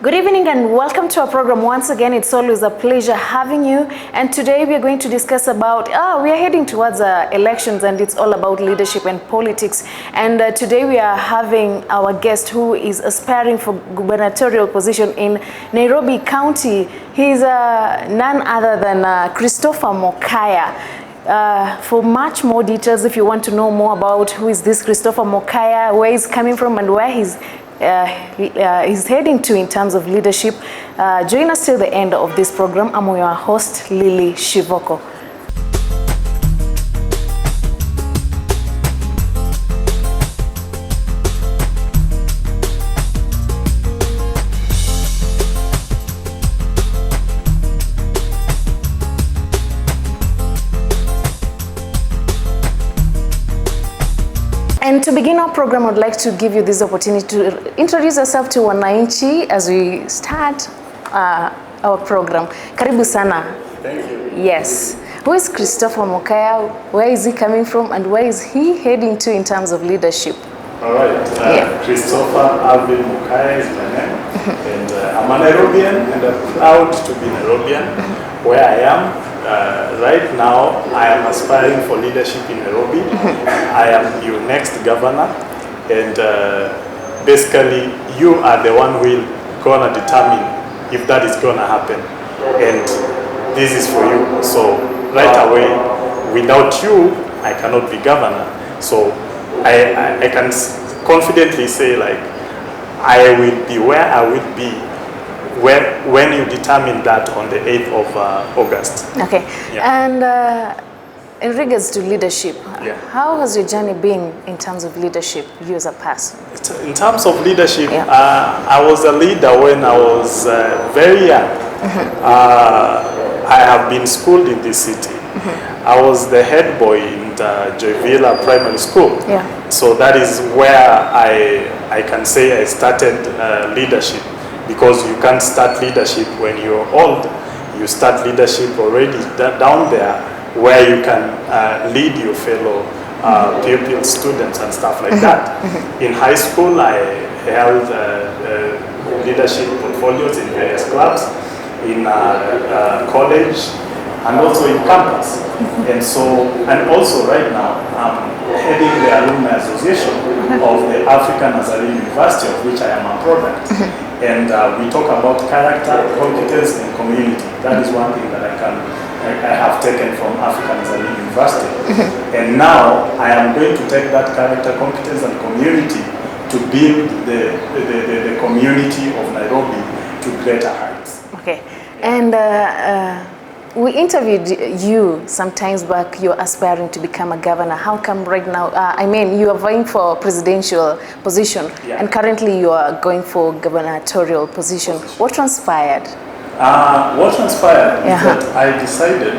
Good evening and welcome to our program. Once again, it's always a pleasure having you. And today we are going to discuss about, we are heading towards elections, and it's all about leadership and politics. And today we are having our guest who is aspiring for gubernatorial position in Nairobi County. He's none other than Christopher Mokaya. For much more details, if you want to know more about who is this Christopher Mokaya, where he's coming from and where he's heading to in terms of leadership, join us till the end of this program. I'm your host, Lily Shivoko. And to begin our program, I'd like to give you this opportunity to introduce yourself to wananchi as we start our program. Karibu sana. Thank you. Yes. Who is Christopher Mokaya? Where is he coming from? And where is he heading to in terms of leadership? All right. Christopher Alvin Mokaya is my name. And I'm a Nairobian, and I'm proud to be Nairobian. Where I am. Right now, I am aspiring for leadership in Nairobi. I am your next governor, and basically, you are the one who will gonna determine if that is gonna happen, and this is for you. So right away, without you, I cannot be governor. So I can confidently say, like, I will be where I will be when you determine that on the 8th of August. Okay. Yeah. And in regards to leadership, how has your journey been in terms of leadership, you as a person? In terms of leadership, I was a leader when I was very young. I have been schooled in this city. I was the head boy in the Joyvilla Primary School. So that is where I can say I started leadership. Because you can't start leadership when you're old. You start leadership already down there, where you can lead your fellow pupils, students, and stuff like that. In high school, I held leadership portfolios in various clubs, in college, and also in campus. And also right now, I'm heading the Alumni Association of the African Nazarene University, of which I am a product. And we talk about character, competence, and community. That is one thing that I have taken from African Nazarene University. And now I am going to take that character, competence, and community to build the community of Nairobi to greater heights. Okay. And we interviewed you some times back. You're aspiring to become a governor. How come right now? I mean, you are vying for presidential position, and currently you are going for gubernatorial position. What transpired? What transpired is that I decided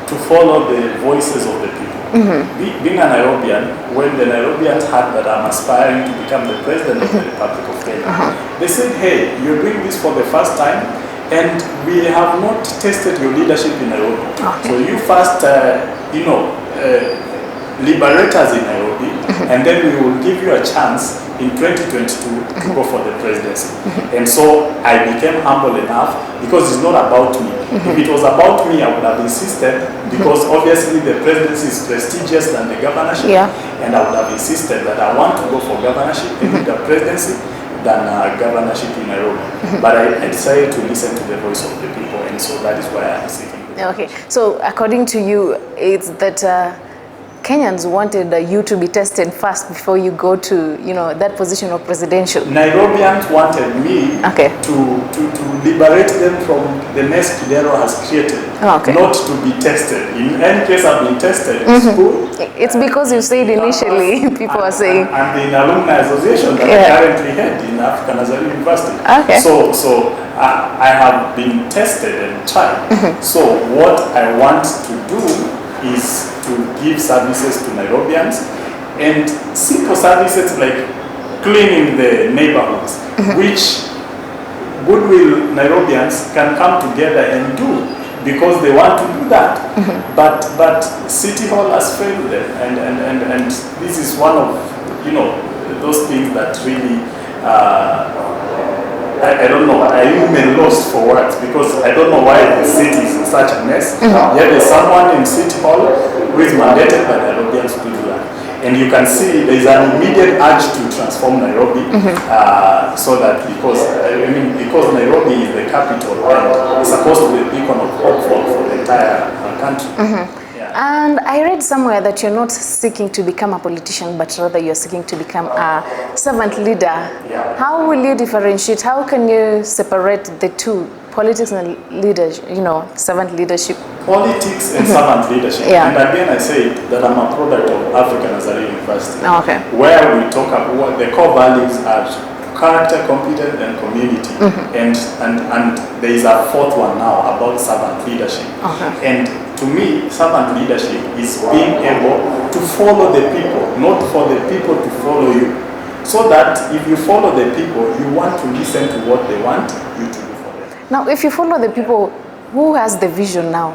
to follow the voices of the people. Being a Nairobian, when the Nairobians heard that I'm aspiring to become the president of the Republic of Kenya, they said, "Hey, you're doing this for the first time, and we have not tested your leadership in Nairobi. So you first, liberate us in Nairobi, and then we will give you a chance in 2022 to go for the presidency." And so I became humble enough, because it's not about me. If it was about me, I would have insisted, because obviously the presidency is prestigious than the governorship, and I would have insisted that I want to go for governorship and the presidency than governorship in Nairobi. But I decided to listen to the voice of the people, and so that is why I'm seeking. Okay, so according to you, it's that Kenyans wanted you to be tested first before you go to, that position of presidential. Nairobians wanted me to liberate them from the mess Kidero has created, not to be tested. In any case, I've been tested in school. It's because you said initially, people are saying. And the Alumni Association that I currently head in African Nazarene University. So I have been tested and tried. So what I want to do is to give services to Nairobians, and simple services like cleaning the neighborhoods, which goodwill Nairobians can come together and do, because they want to do that. But City Hall has failed them, and this is one of those things that really I don't know, I even lost for words because I don't know why the city is in such a mess. Yet there's someone in City Hall who is mandated by Nairobians to do that. And you can see there is an immediate urge to transform Nairobi so that because Nairobi is the capital and it's supposed to be a beacon of hope for the entire country. And I read somewhere that you're not seeking to become a politician, but rather you're seeking to become a servant leader. How will you differentiate? How can you separate the two, politics and leadership, servant leadership? Politics and servant leadership. And again, I say that I'm a product of African Nazarene University, where we talk about what the core values are: character, competence, and community. And there is a fourth one now about servant leadership. And to me, servant leadership is being able to follow the people, not for the people to follow you. So that if you follow the people, you want to listen to what they want you to do for them. Now, if you follow the people, who has the vision now?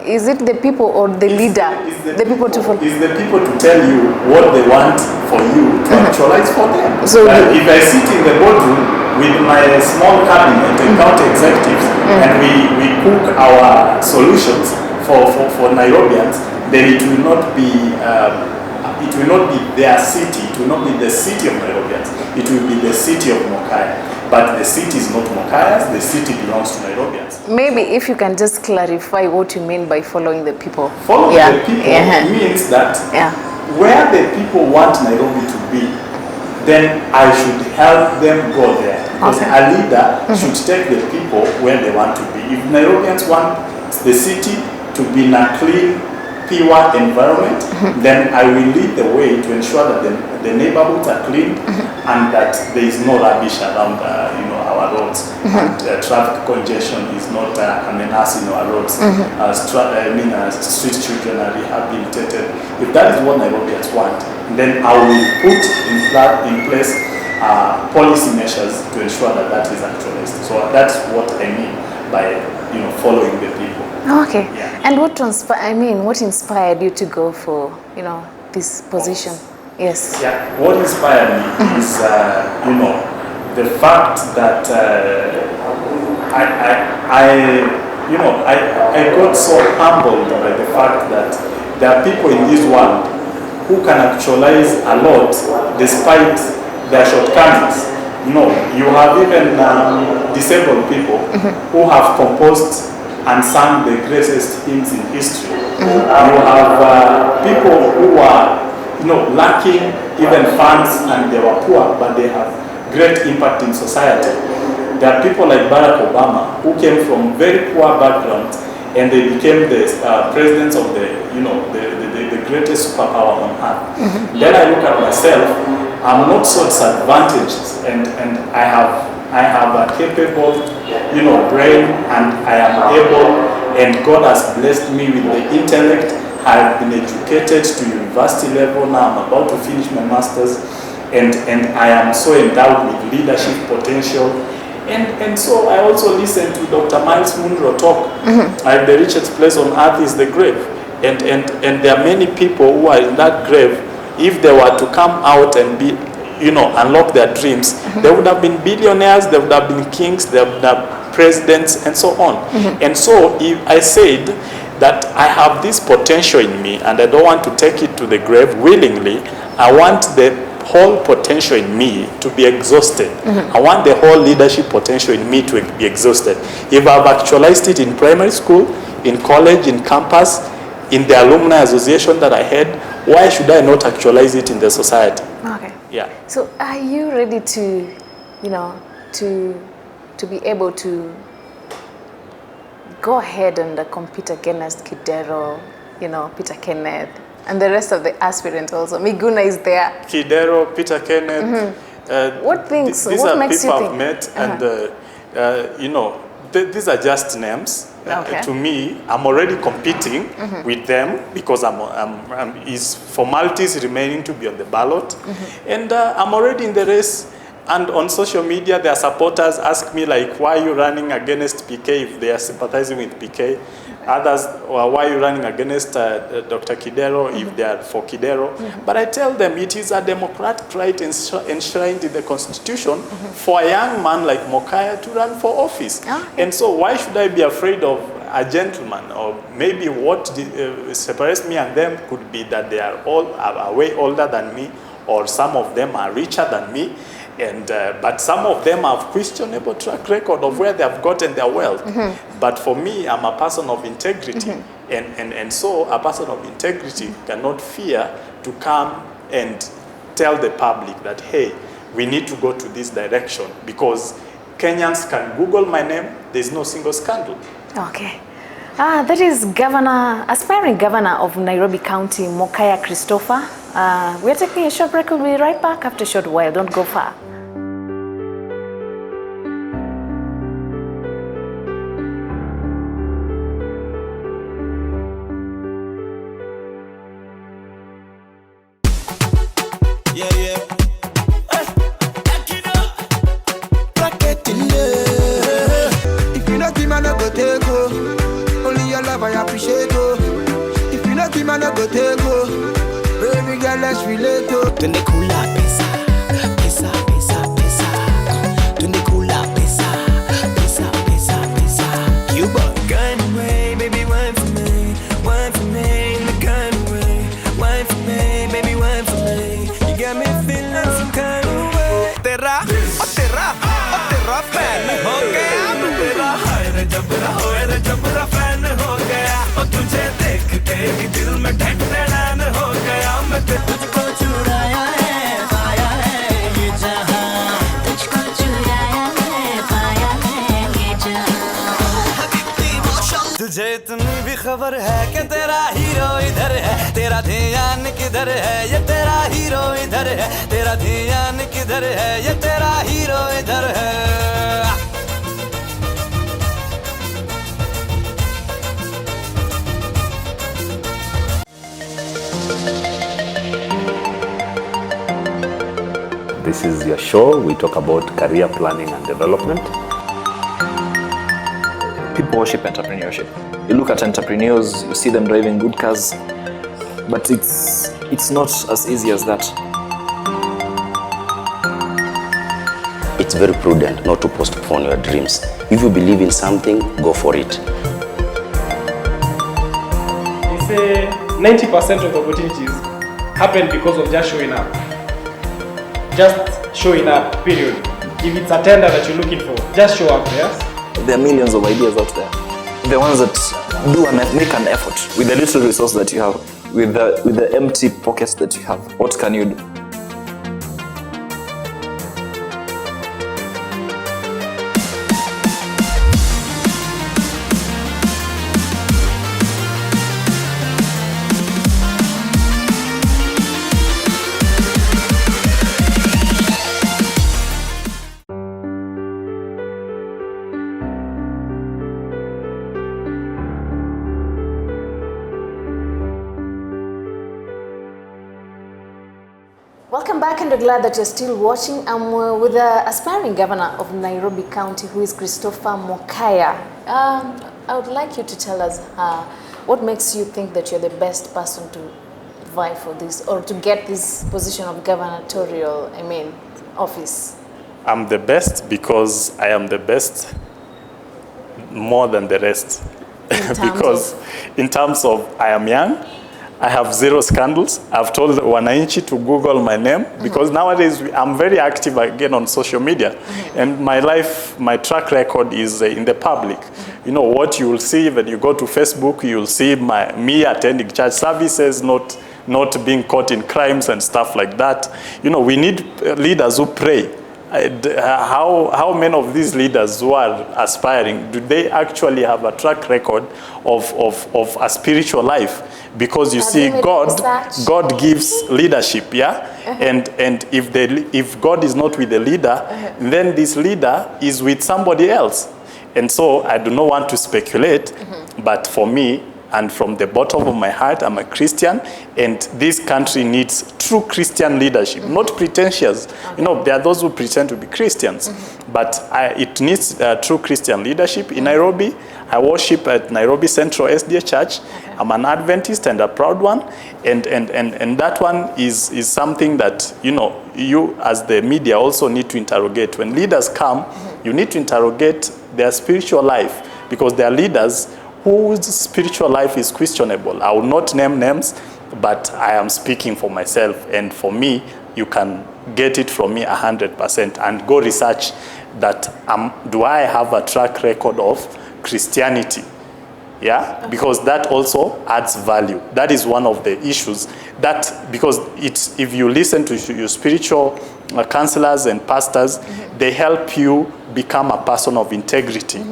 Is it the people or the leader? The people to follow? It's the people to tell you what they want for you to actualize for them. So if I sit in the boardroom with my small cabinet and county executives and we cook our solutions for Nairobians, then it will not be their city, it will not be the city of Nairobians, it will be the city of Mokaya. But the city is not Mokaya's, the city belongs to Nairobians. Maybe if you can just clarify what you mean by following the people. Following the people means that where the people want Nairobi to be, then I should help them go there. Because a leader should take the people where they want to be. If Nairobians want the city to be in a clean, pure environment, then I will lead the way to ensure that the neighborhoods are clean and that there is no rubbish around our roads, and traffic congestion is not a menace in our roads. Street children are rehabilitated. If that is what Nairobians want, then I will put in place policy measures to ensure that that is actualized. So that's what I mean by following the people. Okay. And what inspired you to go for this position? Yes. Yeah. What inspired me is the fact that I got so humbled by the fact that there are people in this world who can actualize a lot despite their shortcomings. You have even disabled people who have composed and sung the greatest hymns in history. You have people who are lacking even funds and they were poor, but they have great impact in society. There are people like Barack Obama who came from very poor backgrounds and they became the presidents of the greatest superpower on earth. Then I look at myself, I'm not so disadvantaged and I have a capable brain, and I am able, and God has blessed me with the intellect. I have been educated to university level. Now I'm about to finish my master's, and I am so endowed with leadership potential. And so I also listen to Dr. Miles Munro talk. Like the richest place on earth is the grave. And there are many people who are in that grave. If they were to come out and be, unlock their dreams, they would have been billionaires, they would have been kings, they would have presidents, and so on. And so if I said that I have this potential in me and I don't want to take it to the grave willingly, I want the whole potential in me to be exhausted. I want the whole leadership potential in me to be exhausted. If I've actualized it in primary school, in college, in campus, in the alumni association that I had, why should I not actualize it in the society? Okay. Yeah. So are you ready to, to be able to go ahead and compete against Kidero, Peter Kenneth, and the rest of the aspirants also? Miguna is there. Kidero, Peter Kenneth. What things? These what are makes people you I've think? met, and these are just names. Okay. To me, I'm already competing with them because is formalities remaining to be on the ballot, and I'm already in the race. And on social media, their supporters ask me like, "Why are you running against PK if they are sympathizing with PK?" Others, well, why are you running against Dr. Kidero if they are for Kidero? But I tell them it is a democratic right enshrined in the Constitution for a young man like Mokaya to run for office. And so why should I be afraid of a gentleman? Or maybe what separates me and them could be that they are all are way older than me, or some of them are richer than me. And, but some of them have questionable track record of where they have gotten their wealth. But for me, I'm a person of integrity. And so a person of integrity cannot fear to come and tell the public that, hey, we need to go to this direction, because Kenyans can Google my name, there's no single scandal. Okay. That is aspiring governor of Nairobi County, Mokaya Christopher. We're taking a short break. We'll be right back after a short while. Don't go far. If you not him, I no go take go. Only your love I appreciate go. If you not him, I no go take go. Baby girl, let's relate to. Tunde kula pesa, pesa, pesa, pesa. Tunde kula pesa, pesa, pesa, pesa. Cuba, gun away, baby, wine for me, the gun away, wine for me, baby, wine for me. You got me feeling some kind of way. Tera fan ho gaya, tera hoye re jabra fan ho gaya. O tujhe dekh ke hi dil mein dhakdan ho gaya. मैं तुझको चुराया है, पाया है ये जहां. तुझको चुराया है, पाया है ये जहां. तुझे इतनी भी खबर है कि तेरा हीरो इधर है, तेरा ध्यान किधर है, ये तेरा हीरो इधर है, तेरा ध्यान किधर है, ये तेरा हीरो इधर है. This is your show. We talk about career planning and development. People worship entrepreneurship. You look at entrepreneurs, you see them driving good cars, but it's not as easy as that. It's very prudent not to postpone your dreams. If you believe in something, go for it. They say 90% of the opportunities happen because of just showing up. Just showing up, period. If it's a tender that you're looking for, just show up, yes? There are millions of ideas out there. The ones that do and make an effort with the little resource that you have, with the empty pockets that you have. What can you do? Welcome back, and we're glad that you're still watching. I'm with the aspiring governor of Nairobi County, who is Christopher Mokaya. I would like you to tell us what makes you think that you're the best person to vie for this, or to get this position of gubernatorial, office. I'm the best because I am the best more than the rest. Because in terms of I am young, I have zero scandals. I've told Wananchi to Google my name because nowadays I'm very active again on social media, and my track record is in the public. You know what you will see when you go to Facebook, you'll see me attending church services, not being caught in crimes and stuff like that. You know, we need leaders who pray. How many of these leaders who are aspiring, do they actually have a track record of a spiritual life? Because you see, God gives leadership, yeah? And if God is not with the leader, then this leader is with somebody else. And so I do not want to speculate, but for me, and from the bottom of my heart, I'm a Christian, and this country needs true Christian leadership, not pretentious. You know, there are those who pretend to be Christians, but it needs true Christian leadership. In Nairobi, I worship at Nairobi Central SDA Church. I'm an Adventist and a proud one, and that one is something that, you know, you as the media also need to interrogate. When leaders come, you need to interrogate their spiritual life, because there are leaders whose spiritual life is questionable. I will not name names, but I am speaking for myself, and for me, you can get it from me 100% and go research that do I have a track record of Christianity? Yeah, because that also adds value. That is one of the issues. That because if you listen to your spiritual counselors and pastors, they help you become a person of integrity.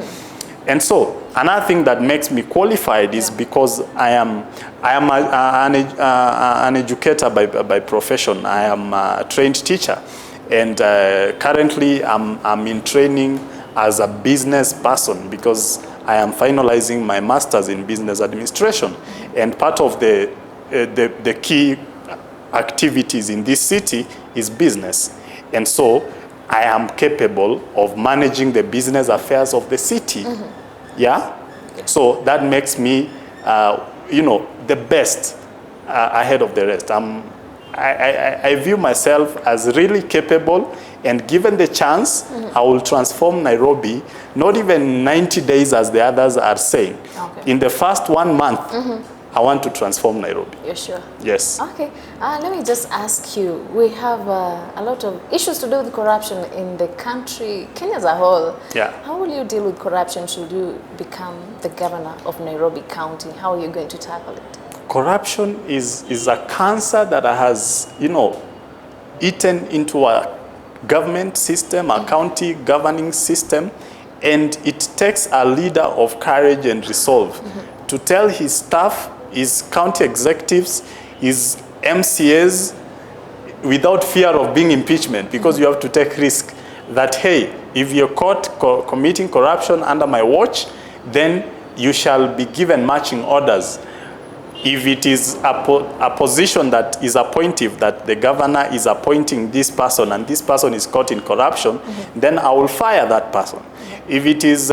And so another thing that makes me qualified is because I am an educator by profession. I am a trained teacher, and currently I'm in training as a business person, because I am finalizing my master's in business administration, and part of the key activities in this city is business, and so I am capable of managing the business affairs of the city. Yeah, so that makes me, you know, the best ahead of the rest. I view myself as really capable, and given the chance, I will transform Nairobi, not even 90 days as the others are saying. In the first 1 month, I want to transform Nairobi. You're sure? Yes. Okay, let me just ask you, we have a lot of issues to do with corruption in the country, Kenya as a whole. Yeah. How will you deal with corruption should you become the governor of Nairobi County? How are you going to tackle it? Corruption is a cancer that has, you know, eaten into our government system, our county governing system, and it takes a leader of courage and resolve to tell his staff, his county executives, his MCAs, without fear of being impeachment, because you have to take risk that, hey, if you're caught committing corruption under my watch, then you shall be given marching orders. If it is a position that is appointive, that the governor is appointing this person and this person is caught in corruption, then I will fire that person. If it is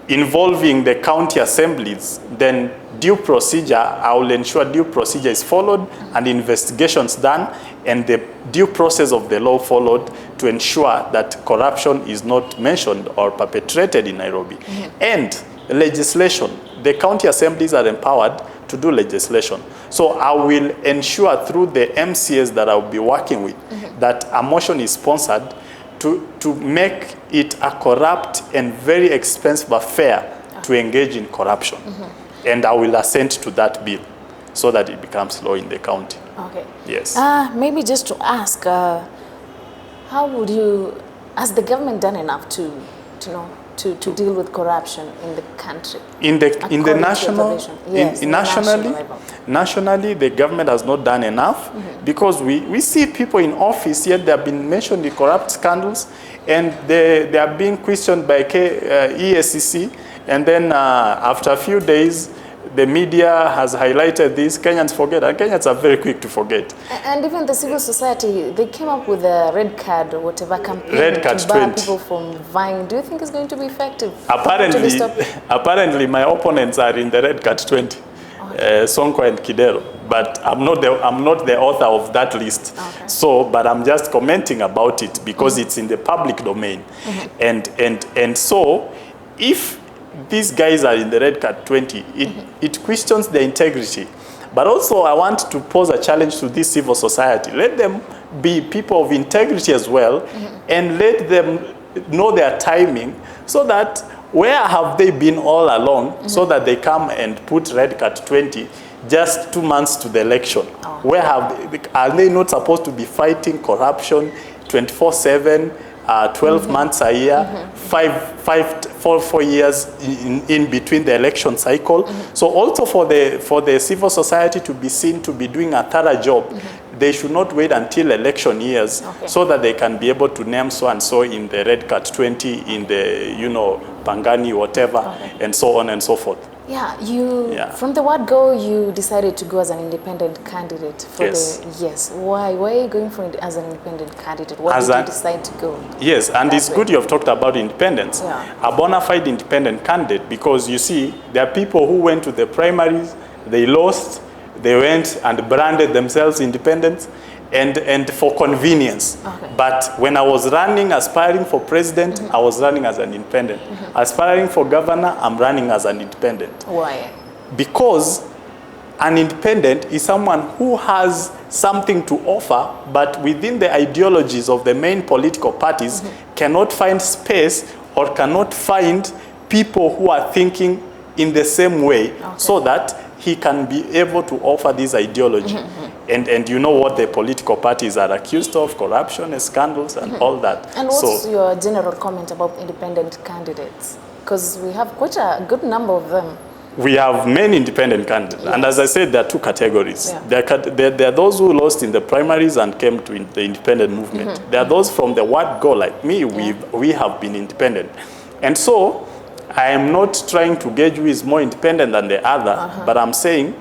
involving the county assemblies, then due procedure, I will ensure due procedure is followed and investigations done, and the due process of the law followed to ensure that corruption is not mentioned or perpetrated in Nairobi. And legislation, the county assemblies are empowered to do legislation. So I will ensure through the MCAs that I will be working with that a motion is sponsored to make it a corrupt and very expensive affair to engage in corruption. And I will assent to that bill so that it becomes law in the county. Okay. Yes. Maybe just to ask, how would you, has the government done enough to deal with corruption in the country? Nationally, the government has not done enough because we see people in office, yet they have been mentioned in corrupt scandals, and they are being questioned by EACC, and then after a few days, the media has highlighted this. Kenyans forget, and Kenyans are very quick to forget. And even the civil society, they came up with a red card or whatever campaign red card to bar 20. people from vying. Do you think it's going to be effective? Apparently, my opponents are in the red card 20, Sonko and Kidero. But I'm not the author of that list. Okay. So, but I'm just commenting about it because it's in the public domain, and so if these guys are in the red card 20, it questions their integrity. But also I want to pose a challenge to this civil society. Let them be people of integrity as well, and let them know their timing, so that where have they been all along, so that they come and put red card 20 just 2 months to the election. Where are they not supposed to be fighting corruption 24/7, 12 months a year, 4 years in between the election cycle? So also for the civil society to be seen to be doing a thorough job, they should not wait until election years, so that they can be able to name so and so in the red card 20, in the Pangani, whatever, and so on and so forth. Yeah, from the word go, you decided to go as an independent candidate for Yes. Why are you going for it as an independent candidate? Why did you decide to go? Yes, and it's good you have talked about independence. Yeah. A bona fide independent candidate, because you see, there are people who went to the primaries, they lost, they went and branded themselves independent, and for convenience. Okay. But when I was running, aspiring for president, I was running as an independent. Aspiring for governor, I'm running as an independent. Why? Because an independent is someone who has something to offer, but within the ideologies of the main political parties cannot find space or cannot find people who are thinking in the same way, so that he can be able to offer this ideology. And you know what the political parties are accused of, corruption, scandals, and all that. And what's your general comment about independent candidates? Because we have quite a good number of them. We have many independent candidates. Yes. And as I said, there are two categories. Yeah. There are those who lost in the primaries and came to the independent movement. There are those from the word go, like me, we have been independent. And so, I am not trying to gauge who is more independent than the other, but I'm saying,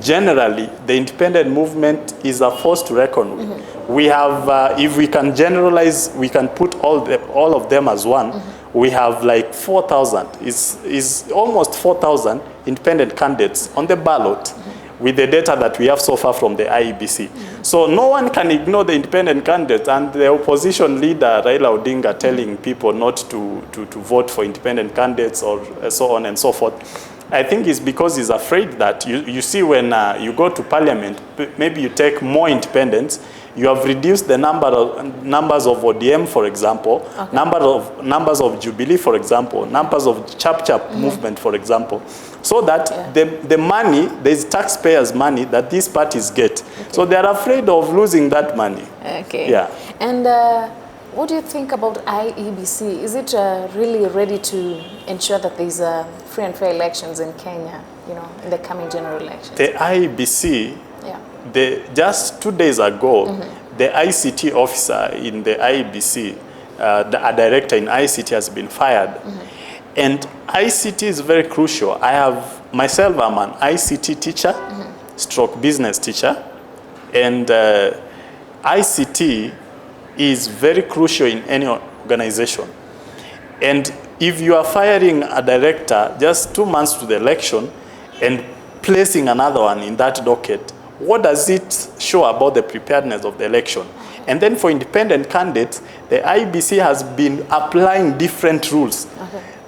generally, the independent movement is a force to reckon with. We have, if we can generalize, we can put all of them as one. We have like 4,000, is almost 4,000 independent candidates on the ballot with the data that we have so far from the IEBC. So no one can ignore the independent candidates, and the opposition leader, Raila Odinga, telling people not to vote for independent candidates or so on and so forth. I think it's because he's afraid that, you see, when you go to parliament, maybe you take more independents, you have reduced the numbers of ODM, for example, numbers of Jubilee, for example, numbers of Chap movement, for example, so that the money, there's taxpayers' money that these parties get. So they're afraid of losing that money. Okay. Yeah. And what do you think about IEBC? Is it really ready to ensure that there's free and fair elections in Kenya, in the coming general elections? The IEBC, just 2 days ago, the ICT officer in the IEBC, a director in ICT, has been fired. And ICT is very crucial. I'm an ICT teacher, stroke business teacher, and ICT is very crucial in any organization. And if you are firing a director just 2 months to the election and placing another one in that docket, what does it show about the preparedness of the election? And then for independent candidates, the IBC has been applying different rules.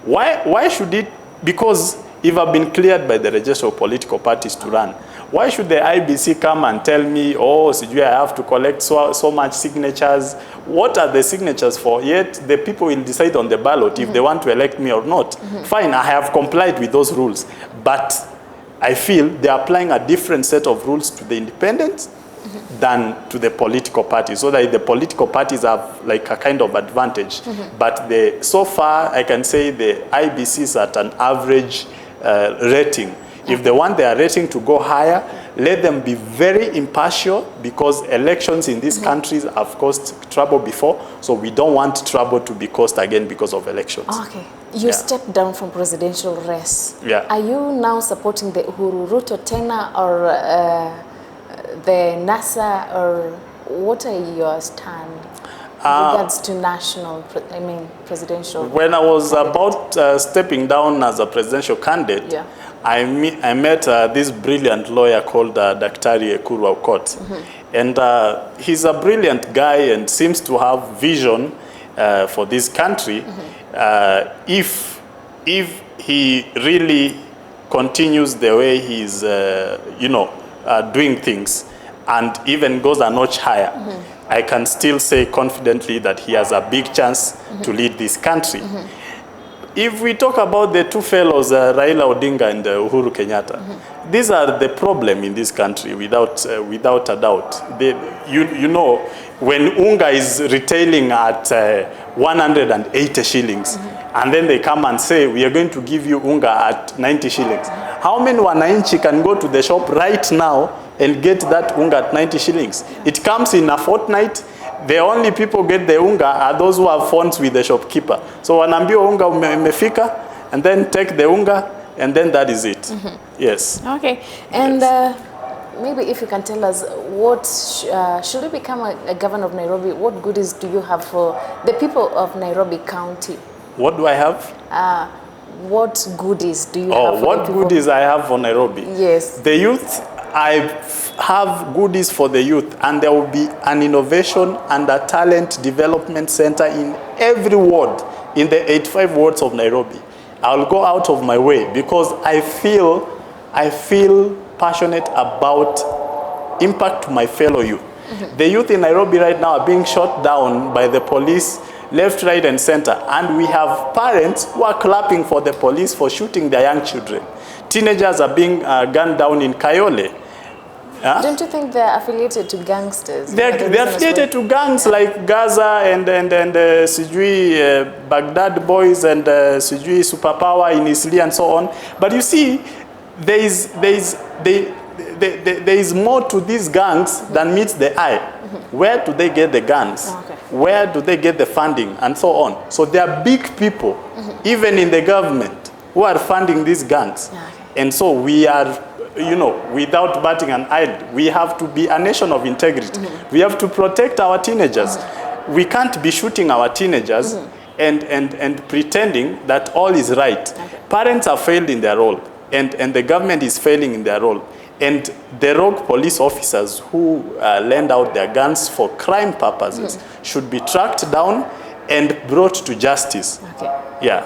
Why should it? Because if I've been cleared by the register of political parties to run, why should the IBC come and tell me, I have to collect so much signatures? What are the signatures for? Yet the people will decide on the ballot if they want to elect me or not. Fine, I have complied with those rules, but I feel they're applying a different set of rules to the independents than to the political parties, so that the political parties have like a kind of advantage. But so far, I can say the IBC is at an average rating. If they want their rating to go higher, let them be very impartial, because elections in these countries have caused trouble before, so we don't want trouble to be caused again because of elections. Okay. You stepped down from presidential race. Yeah. Are you now supporting the Uhuru Ruto Tena or the NASA, or what are your stand with regards to presidential? When I was about stepping down as a presidential candidate, I met this brilliant lawyer called Daktari Ekuru Aukot. And he's a brilliant guy and seems to have vision for this country. If he really continues the way he's, doing things, and even goes a notch higher, I can still say confidently that he has a big chance to lead this country. If we talk about the two fellows, Raila Odinga and Uhuru Kenyatta, these are the problem in this country, without a doubt. When unga is retailing at 180 shillings, and then they come and say, we are going to give you unga at 90 shillings. How many wananchi can go to the shop right now and get that unga at 90 shillings? It comes in a fortnight. The only people get the unga are those who have phones with the shopkeeper. So wanaambiwa unga umefika, and then take the unga and then that is it. Yes. Okay, and maybe if you can tell us what should you become a governor of Nairobi, what goodies do you have for the people of Nairobi County? What do I have? What goodies do you have for what the people? goodies I have for Nairobi? Yes. The youth, I have goodies for the youth, and there will be an innovation and a talent development center in every ward in the 85 wards of Nairobi. I'll go out of my way because I feel passionate about impact to my fellow youth. The youth in Nairobi right now are being shot down by the police left, right, and center. And we have parents who are clapping for the police for shooting their young children. Teenagers are being gunned down in Kayole. Don't you think they're affiliated to gangsters? They're affiliated to gangs like Gaza and Sijui Baghdad boys and Sijui Superpower in Isli and so on. But you see, there is more to these gangs than meets the eye. Where do they get the guns? Where do they get the funding and so on? So there are big people, even in the government, who are funding these gangs. And so we are, you know, without batting an eye, we have to be a nation of integrity. We have to protect our teenagers. We can't be shooting our teenagers and pretending that all is right. Parents have failed in their role, and the government is failing in their role. And the rogue police officers who lend out their guns for crime purposes should be tracked down and brought to justice. Yeah.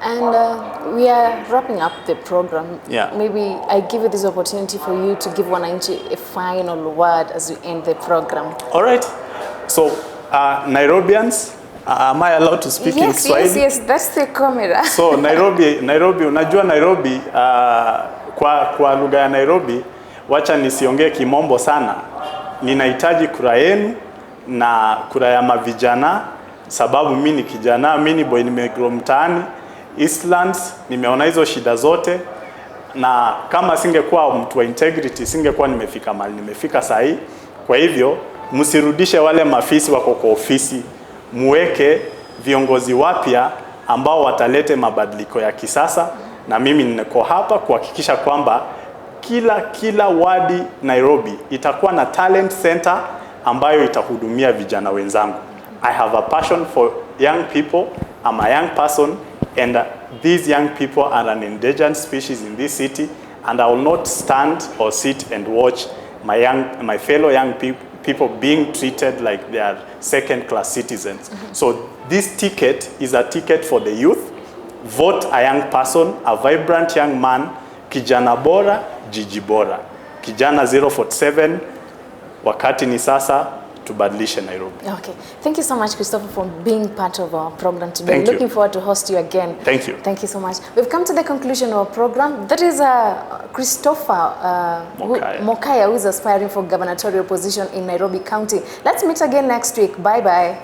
And we are wrapping up the program. Yeah. Maybe I give you this opportunity for you to give wananchi a final word as we end the program. All right. So, Nairobians, am I allowed to speak in Swahili? Yes, that's the camera. So, Nairobi, unajua Nairobi, kwa lugha ya Nairobi, wacha nisiongee kimombo sana. Ninahitaji kura yenu na kura ya mavijana, sababu mimi ni kijana, mimi ni boy, nimegrow mtaani Eastlands, nimeona hizo shida zote, na kama singekuwa mtu wa integrity singekuwa nimefika mahali nimefika saa hii. Kwa hivyo msirudishe wale mafisi wako kwa ofisi, muweke viongozi wapya ambao watalete mabadiliko ya kisasa, na mimi niko hapa kuhakikisha kwamba kila wadi Nairobi itakuwa na talent center ambayo itahudumia vijana wenzangu. I have a passion for young people. I'm a young person, and these young people are an endangered species in this city, and I will not stand or sit and watch my fellow young people being treated like they are second-class citizens. So this ticket is a ticket for the youth. Vote a young person, a vibrant young man, kijana bora, jiji bora. Kijana 047, wakati ni sasa, tubadilishe Nairobi. Okay. Thank you so much, Christopher, for being part of our program today. Thank you. Looking forward to host you again. Thank you. Thank you so much. We've come to the conclusion of our program. That is Christopher Mokaya, who is aspiring for gubernatorial position in Nairobi County. Let's meet again next week. Bye-bye.